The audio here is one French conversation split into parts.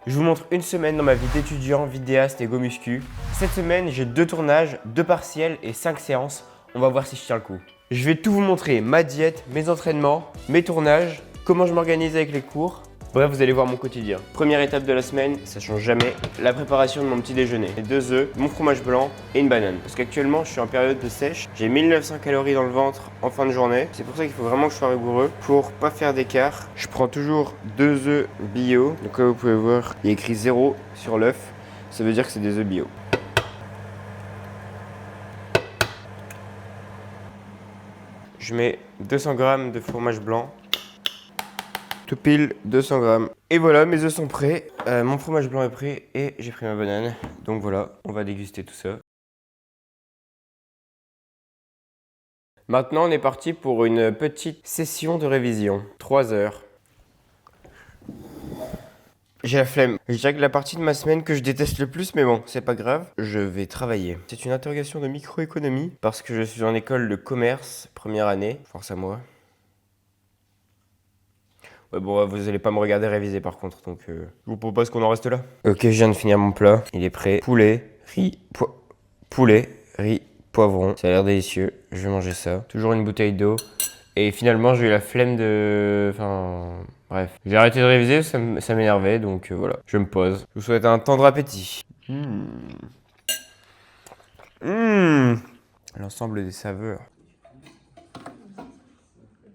Je vous montre une semaine dans ma vie d'étudiant, vidéaste et go muscu. Cette semaine, j'ai 2 tournages, 2 partiels et 5 séances. On va voir si je tiens le coup. Je vais tout vous montrer, ma diète, mes entraînements, mes tournages, comment je m'organise avec les cours. Bref, vous allez voir mon quotidien. Première étape de la semaine, ça change jamais, la préparation de mon petit déjeuner. 2 œufs, mon fromage blanc et une banane. Parce qu'actuellement, je suis en période de sèche. J'ai 1900 calories dans le ventre en fin de journée. C'est pour ça qu'il faut vraiment que je sois rigoureux pour pas faire d'écart. Je prends toujours 2 œufs bio. Donc comme vous pouvez voir, il y a écrit 0 sur l'œuf. Ça veut dire que c'est des œufs bio. Je mets 200 g de fromage blanc. Tout pile 200 grammes. Et voilà, mes œufs sont prêts. Mon fromage blanc est prêt et j'ai pris ma banane. Donc voilà, on va déguster tout ça. Maintenant, on est parti pour une petite session de révision. 3 heures. J'ai la flemme. Je dirais que la partie de ma semaine que je déteste le plus, mais bon, c'est pas grave. Je vais travailler. C'est une interrogation de microéconomie parce que je suis en école de commerce, première année. Force à moi. Ouais, bon, vous allez pas me regarder réviser par contre, donc je vous propose qu'on en reste là. Ok, je viens de finir mon plat. Il est prêt. Poulet, riz, poivron. Ça a l'air délicieux. Je vais manger ça. Toujours une bouteille d'eau. Et finalement, j'ai eu la flemme de... Enfin, bref. J'ai arrêté de réviser, ça m'énervait, donc voilà. Je me pose. Je vous souhaite un tendre appétit. L'ensemble des saveurs.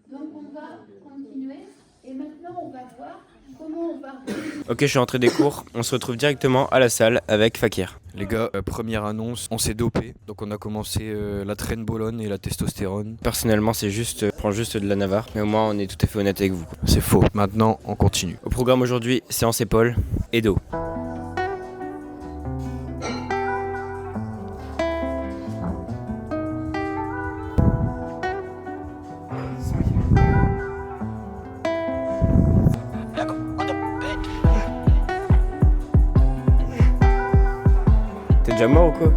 Donc on va continuer et maintenant on va voir comment on va... Ok, je suis rentré des cours. On se retrouve directement à la salle avec Fakir. Les gars, première annonce, on s'est dopé. Donc on a commencé la trenbolone et la testostérone. Personnellement, c'est juste, je prends juste de la Navarre. Mais au moins, on est tout à fait honnête avec vous. C'est faux. Maintenant, on continue. Au programme aujourd'hui, séance épaules et dos. T'es déjà mort ou quoi?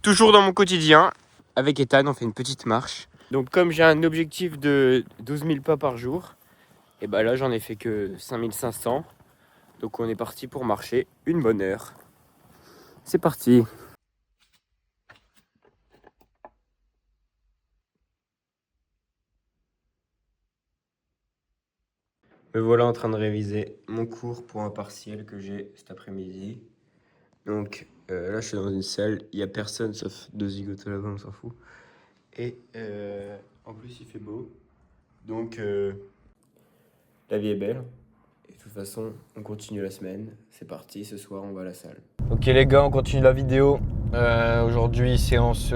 Toujours dans mon quotidien, avec Ethan, on fait une petite marche. Donc comme j'ai un objectif de 12 000 pas par jour, et bah là j'en ai fait que 5 500. Donc on est parti pour marcher une bonne heure. C'est parti. Me voilà en train de réviser mon cours pour un partiel que j'ai cet après-midi. Donc là je suis dans une salle, il n'y a personne sauf 2 zigotos là-bas, on s'en fout. Et en plus il fait beau, donc la vie est belle. Et de toute façon on continue la semaine, c'est parti, ce soir on va à la salle. Ok les gars, on continue la vidéo. Aujourd'hui séance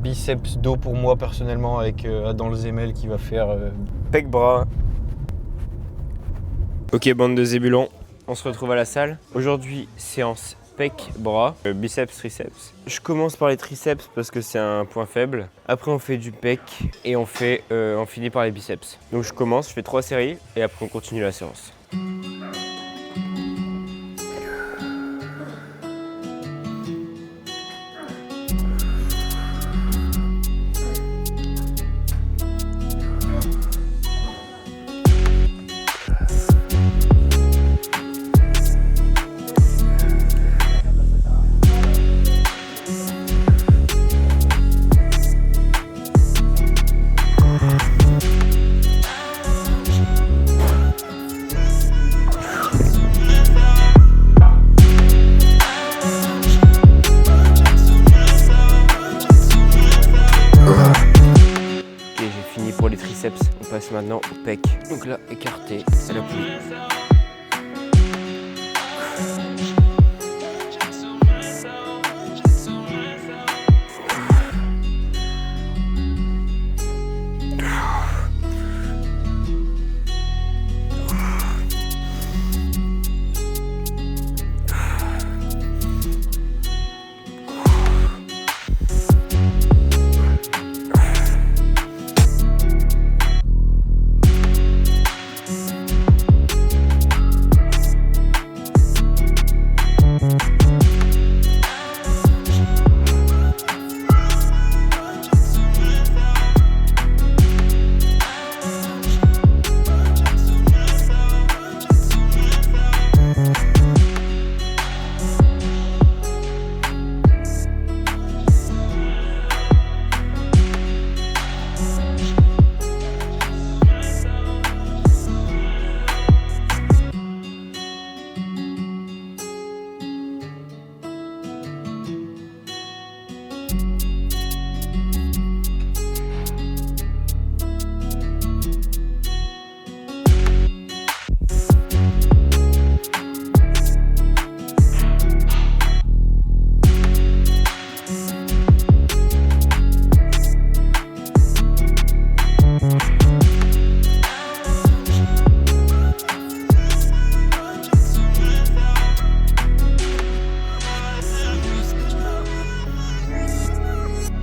biceps dos pour moi personnellement avec Adam le Zemel qui va faire Pec bras. Ok bande de zébulons, on se retrouve à la salle. Aujourd'hui séance pec bras, biceps triceps. Je commence par les triceps parce que c'est un point faible. Après on fait du pec et on finit par les biceps. Donc je commence, je fais 3 séries et après on continue la séance. Pour les triceps, on passe maintenant au pec. Donc là, écarté, à l'appui.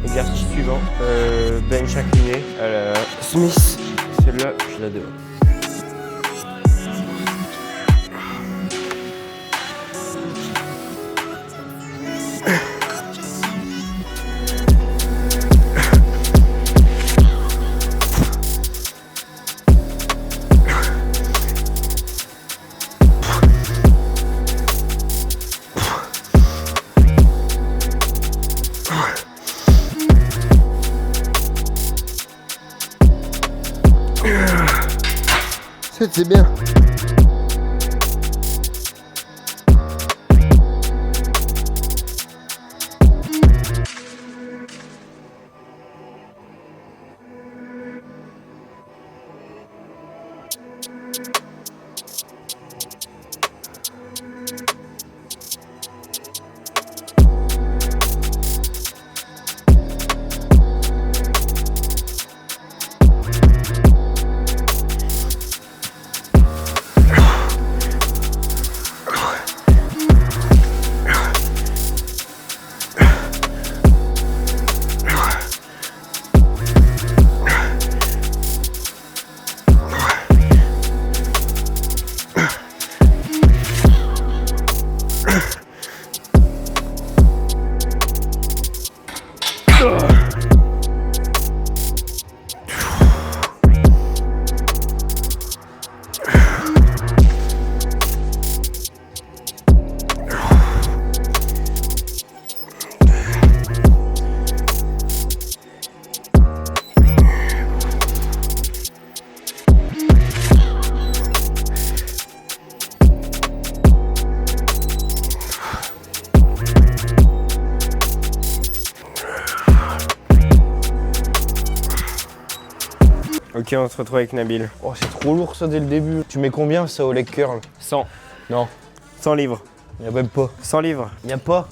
Exercice suivant, bench incliné à la Smith. Celle-là, je l'adore. C'est bien. Ok, on se retrouve avec Nabil. Oh, c'est trop lourd ça dès le début. Tu mets combien ça au leg curl? 100. Non, 100 livres. y a même pas. 100 livres. Y a pas.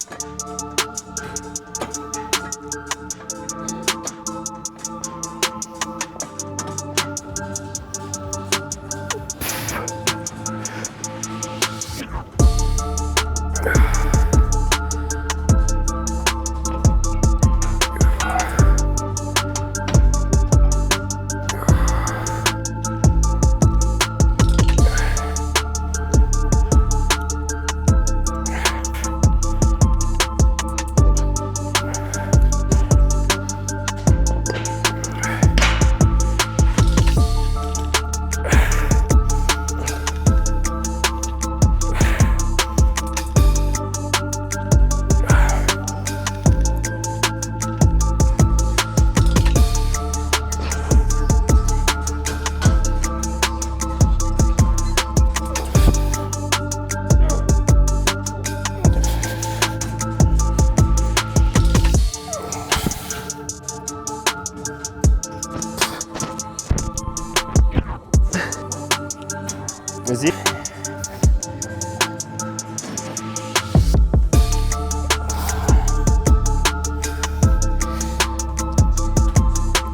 Vas-y.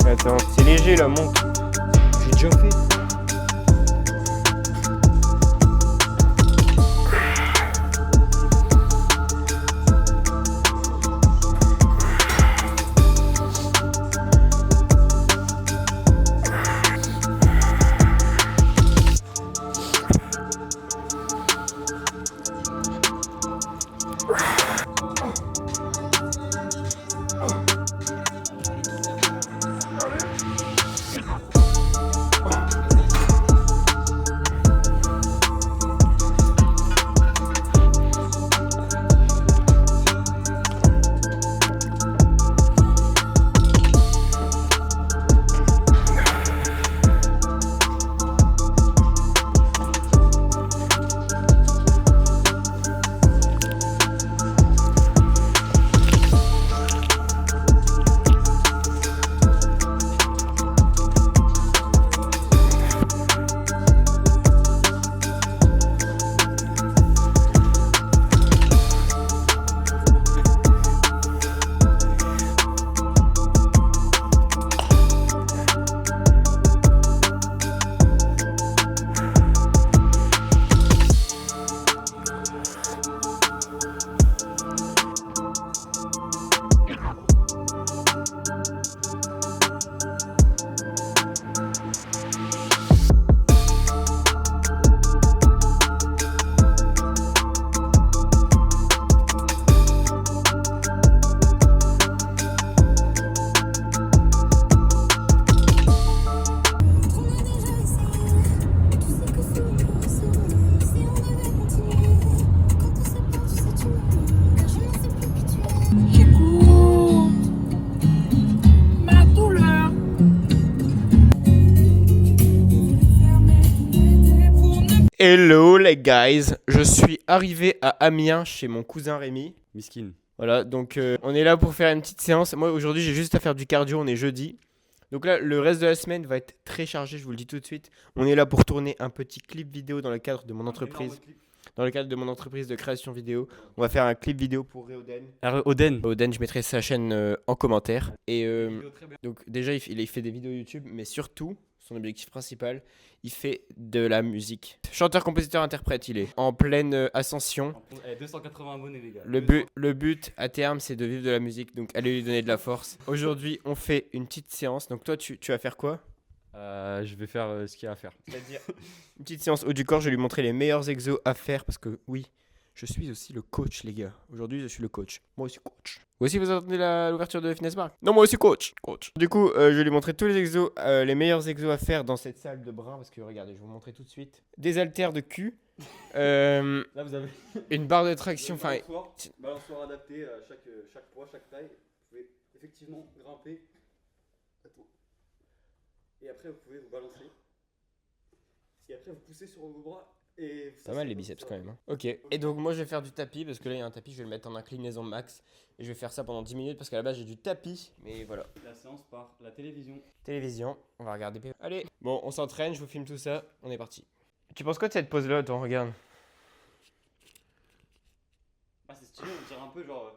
Attends, c'est léger là, monte. J'ai déjà fait. Hello les guys, je suis arrivé à Amiens chez mon cousin Rémi. Miskin. Voilà, donc on est là pour faire une petite séance. Moi aujourd'hui j'ai juste à faire du cardio, on est jeudi. Donc là le reste de la semaine va être très chargé, je vous le dis tout de suite. On est là pour tourner un petit clip vidéo dans le cadre de mon entreprise. Dans le cadre de mon entreprise de création vidéo. On va faire un clip vidéo pour Réoden. Oden. Oden, je mettrai sa chaîne en commentaire. Et donc déjà il fait des vidéos YouTube, mais surtout son objectif principal, il fait de la musique. Chanteur, compositeur, interprète, il est en pleine ascension. 280 abonnés les gars. Le but à terme, c'est de vivre de la musique, donc allez lui donner de la force. Aujourd'hui, on fait une petite séance. Donc toi, tu vas faire quoi? Je vais faire ce qu'il y a à faire. C'est-à-dire une petite séance haut du corps. Je vais lui montrer les meilleurs exos à faire parce que oui, Je suis aussi le coach, les gars. Aujourd'hui, je suis le coach. Moi aussi, coach. Vous aussi, vous entendez l'ouverture de Fitness Park? Non, moi aussi, coach. Du coup, je vais lui montrer tous les exos, les meilleurs exos à faire dans cette salle de bras. Parce que regardez, je vais vous montrer tout de suite. Des haltères de cul. Là, vous avez Une barre de traction. Enfin, balançoire adapté à chaque poids, chaque taille. Vous pouvez effectivement grimper. Et après, vous pouvez vous balancer. Et après, vous poussez sur vos bras. Et pas mal les biceps quand même. Hein. Ok. Et donc, moi, je vais faire du tapis. Parce que là, il y a un tapis. Je vais le mettre en inclinaison max. Et je vais faire ça pendant 10 minutes. Parce qu'à la base, j'ai du tapis. Mais voilà. La séance par la télévision. Télévision. On va regarder. Allez. Bon, on s'entraîne. Je vous filme tout ça. On est parti. Tu penses quoi de cette pose-là, toi? Regarde. Ah, c'est stylé, on dirait un peu genre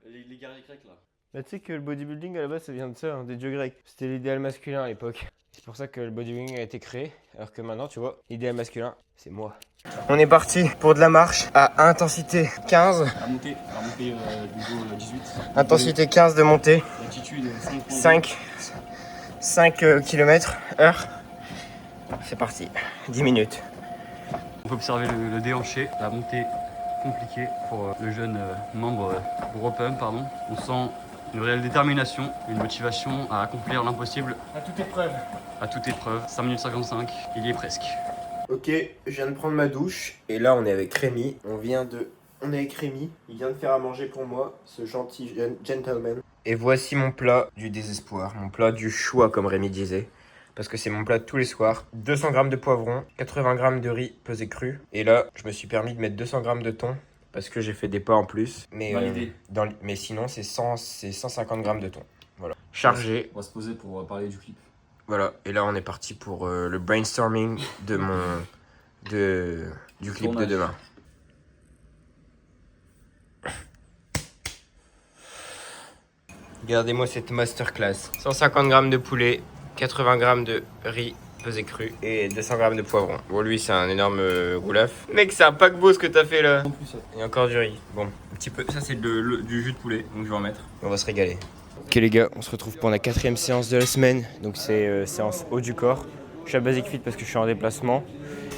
les guerriers grecs là. Bah, tu sais que le bodybuilding à la base ça vient de ça, hein, des dieux grecs. C'était l'idéal masculin à l'époque. C'est pour ça que le bodybuilding a été créé. Alors que maintenant, tu vois, l'idéal masculin, c'est moi. On est parti pour de la marche à intensité 15. À monter niveau 18. Intensité 15 de montée. Altitude 5 km/h. C'est parti. 10 minutes. On peut observer le déhanché, la montée compliquée pour le jeune membre Gros Pump, pardon. On sent une réelle détermination, une motivation à accomplir l'impossible. À toute épreuve. À toute épreuve. 5 minutes 55, il y est presque. Ok, je viens de prendre ma douche et là on est avec Rémi. On est avec Rémi, il vient de faire à manger pour moi, ce gentil gentleman. Et voici mon plat du désespoir, mon plat du choix comme Rémi disait. Parce que c'est mon plat de tous les soirs. 200 g de poivron, 80 g de riz pesé cru. Et là, je me suis permis de mettre 200 g de thon parce que j'ai fait des pas en plus. Mais, mais sinon, c'est 150 g de thon. Voilà. Chargé. On va se poser pour parler du clip. Voilà. Et là, on est parti pour le brainstorming de du clip de demain. Regardez-moi cette masterclass. 150 g de poulet, 80 g de riz pesé cru et 200 g de poivron. Bon, lui, c'est un énorme goulaf. Mec, c'est un paquebot ce que t'as fait là. Il y a encore du riz. Bon, un petit peu. Ça, c'est du jus de poulet, donc je vais en mettre. On va se régaler. Ok, les gars, on se retrouve pour la 4e séance de la semaine. Donc, c'est séance haut du corps. Je suis à Basic Fit parce que je suis en déplacement.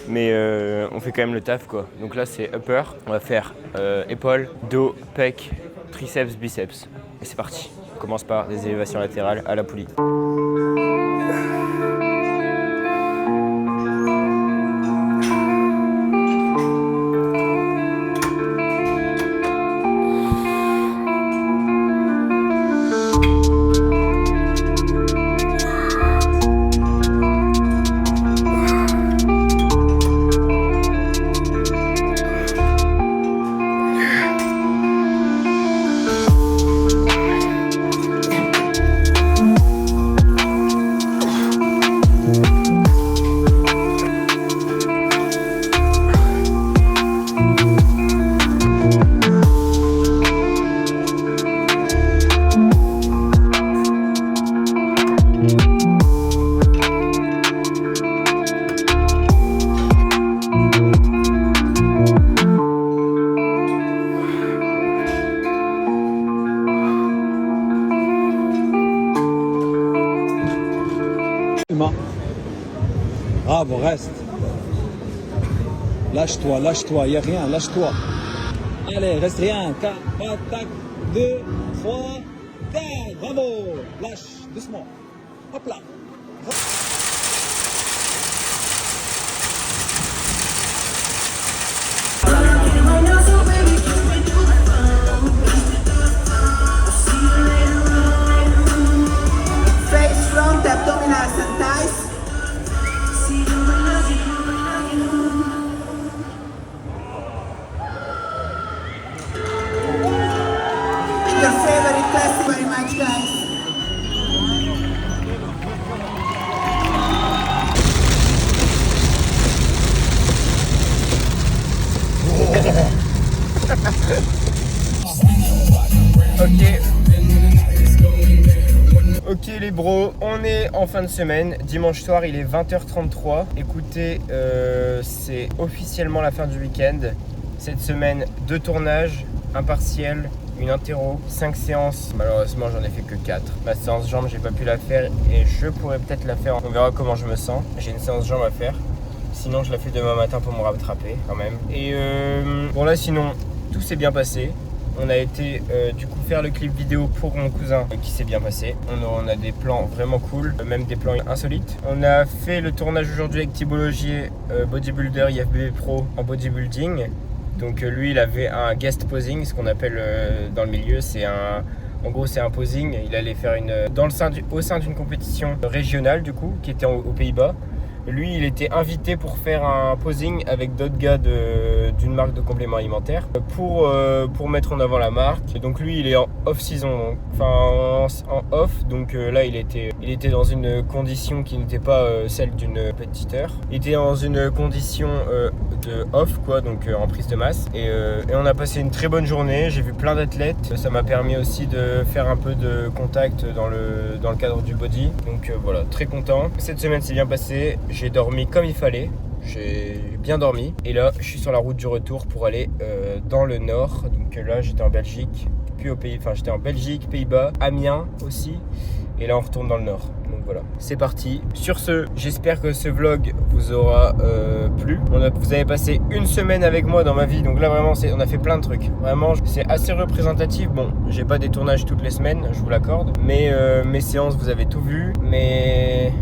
Mais on fait quand même le taf quoi. Donc là, c'est upper. On va faire épaules, dos, pec, triceps, biceps. Et c'est parti. On commence par des élévations latérales à la poulie. Bravo, reste. Lâche-toi, y a rien, lâche-toi. Allez, reste rien. 4, tac, 2, 3, 4. Bravo. Lâche, doucement. Hop là. Face front, abdominals and thighs. Your favorite class, very much, guys. Ok les bros, on est en fin de semaine, dimanche soir il est 20h33. Écoutez, c'est officiellement la fin du week-end. Cette semaine, 2 tournages, un partiel, une interro, 5 séances. Malheureusement j'en ai fait que 4. Ma séance jambes j'ai pas pu la faire et je pourrais peut-être la faire. On verra comment je me sens. J'ai une séance jambes à faire. Sinon je la fais demain matin pour me rattraper quand même. Et bon là sinon tout s'est bien passé. On a été du coup faire le clip vidéo pour mon cousin qui s'est bien passé. On a des plans vraiment cool, même des plans insolites. On a fait le tournage aujourd'hui avec Thibaut Logier, bodybuilder IFBB Pro en bodybuilding. Donc lui il avait un guest posing, ce qu'on appelle dans le milieu, en gros c'est un posing. Il allait faire au sein d'une compétition régionale du coup, qui était aux Pays-Bas. Lui, il était invité pour faire un posing avec d'autres gars d'une marque de compléments alimentaires pour mettre en avant la marque. Et donc lui, il est en off-season, en off. Donc là, il était dans une condition qui n'était pas celle d'une compétiteur. Il était dans une condition de off, quoi, donc en prise de masse. Et on a passé une très bonne journée. J'ai vu plein d'athlètes. Ça m'a permis aussi de faire un peu de contact dans le cadre du body. Donc voilà, très content. Cette semaine s'est bien passée. J'ai dormi comme il fallait, j'ai bien dormi. Et là, je suis sur la route du retour pour aller dans le nord. Donc là, j'étais en Belgique, puis j'étais en Belgique, Pays-Bas, Amiens aussi. Et là, on retourne dans le nord. Donc voilà, c'est parti. Sur ce, j'espère que ce vlog vous aura plu. Vous avez passé une semaine avec moi dans ma vie. Donc là, vraiment, on a fait plein de trucs. Vraiment, c'est assez représentatif. Bon, j'ai pas des tournages toutes les semaines, je vous l'accorde. Mais mes séances, vous avez tout vu. Mais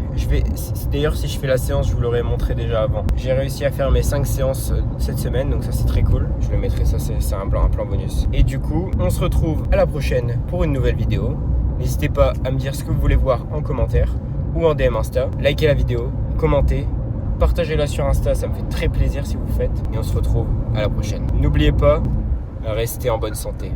d'ailleurs, si je fais la séance, je vous l'aurais montré déjà avant. J'ai réussi à faire mes 5 séances cette semaine. Donc ça, c'est très cool. Je le mettrai, ça, c'est un plan bonus. Et du coup, on se retrouve à la prochaine pour une nouvelle vidéo. N'hésitez pas à me dire ce que vous voulez voir en commentaire ou en DM Insta. Likez la vidéo, commentez, partagez-la sur Insta, ça me fait très plaisir si vous le faites. Et on se retrouve à la prochaine. N'oubliez pas, restez en bonne santé.